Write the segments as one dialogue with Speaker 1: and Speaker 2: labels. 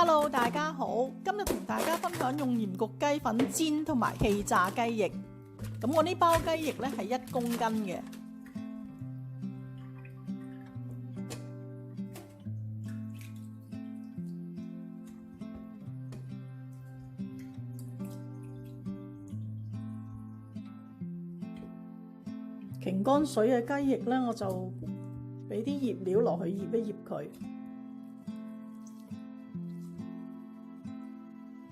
Speaker 1: Hello， 大家好，今日同大家分享用鹽焗雞粉煎同埋氣炸雞翼。咁我呢包雞翼呢係1公斤嘅。擎乾水嘅雞翼呢，我就俾啲醃料落去醃一醃佢。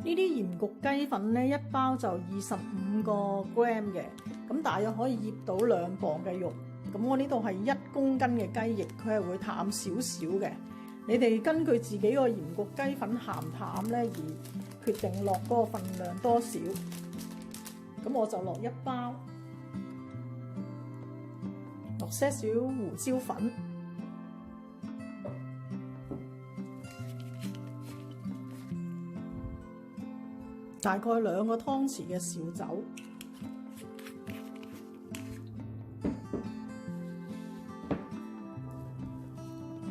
Speaker 1: 呢啲鹽焗雞粉呢，一包就25個 gram 嘅，咁大約可以醃到2磅嘅肉。咁我呢度係1公斤嘅雞翼，佢係會淡少少嘅。你哋根據自己個鹽焗雞粉鹹淡呢而決定落嗰個份量多少。咁我就落1包，落些少胡椒粉。大概2個湯匙嘅紹酒，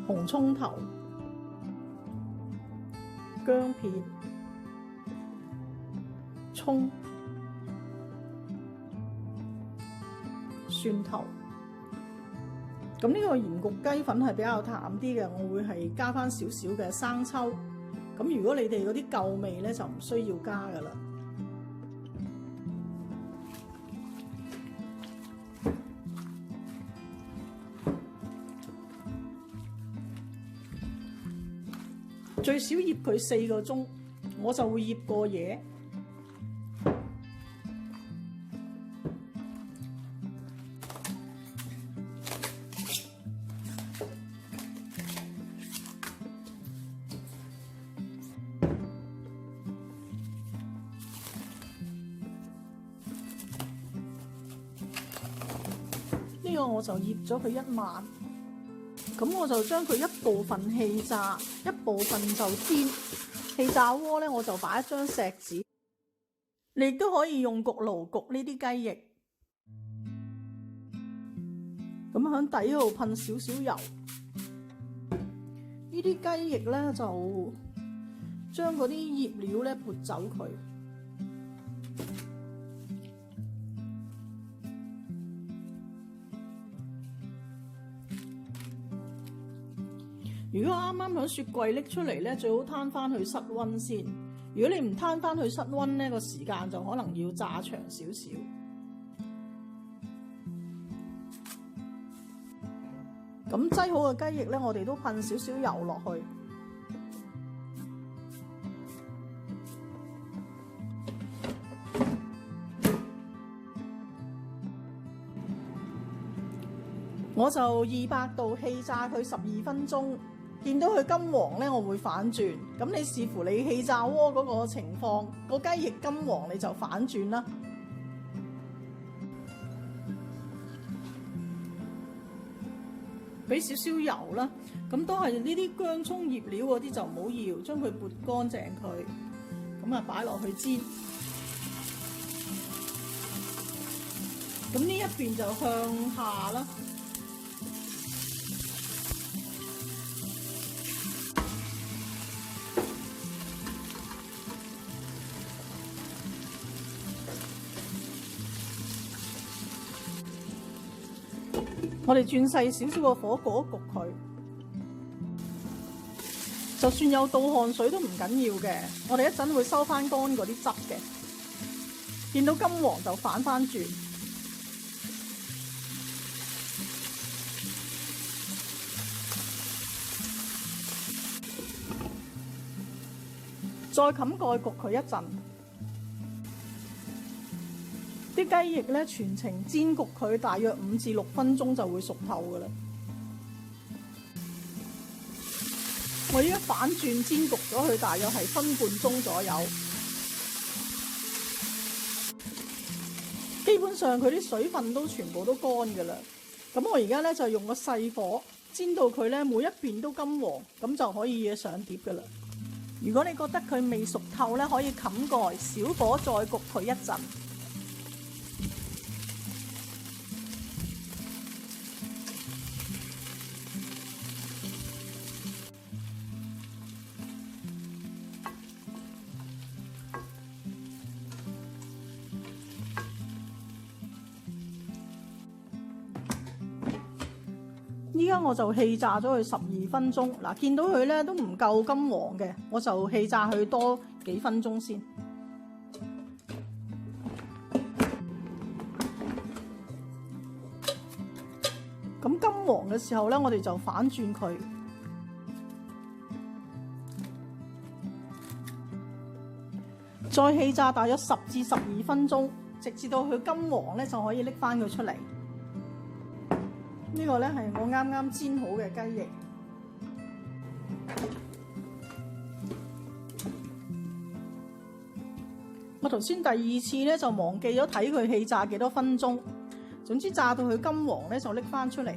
Speaker 1: 紅葱頭、薑片、葱、蒜頭。咁呢個鹽焗雞粉係比較淡啲嘅，我會係加返少少嘅生抽。咁如果你哋嗰啲夠味咧，就唔需要加㗎喇。最少醃佢4個鐘，我就會醃過夜。呢個我就醃咗佢1晚，咁我就將佢一部分氣炸，一部分就煎。氣炸鍋咧，我就擺1張錫紙，你亦都可以用焗爐焗呢啲雞翼。咁喺底度噴少少油，呢啲雞翼咧就將嗰啲醃料咧撥走佢。如果啱啱喺雪櫃拎出嚟咧，最好攤翻去室溫先。如果你唔攤翻去室溫咧，個時間就可能要炸長少少。咁擠好嘅雞翼咧，我哋都噴少少油落去。我就200度氣炸佢12分鐘。見到佢金黃咧，我會反轉。咁你視乎你氣炸鍋嗰個情況，個雞翼金黃你就反轉啦。俾少少油啦，咁都係呢啲薑葱醃料嗰啲就唔好要，將佢撥乾淨佢。咁啊，擺落去煎。咁呢一邊就向下啦。我哋轉細少少個火焗一焗佢，就算有倒汗水都唔緊要嘅。我哋一陣會收翻乾嗰啲汁嘅。見到金黃就反翻轉，再冚蓋焗佢一陣。啲雞翼咧全程煎焗佢大約5至6分鐘就會熟透㗎喇。我依家反轉煎焗咗佢大約係分半鐘左右。基本上佢啲水分都全部都乾㗎喇。咁我而家咧就用個細火煎到佢咧每一邊都金黃，咁就可以上碟㗎喇。如果你覺得佢未熟透咧，可以冚蓋，小火再焗佢一陣。依家我就氣炸咗佢12分鐘。嗱，見到佢咧都唔夠金黃嘅，我就氣炸佢多幾分鐘先。咁金黃嘅時候咧，我哋就反轉佢，再氣炸大約10至12分鐘，直至到佢金黃咧就可以拎翻佢出嚟。呢個咧係我啱啱煎好嘅雞翼。我頭先第2次咧就忘記咗睇佢氣炸幾多分鐘，總之炸到佢金黃咧就拎翻出嚟。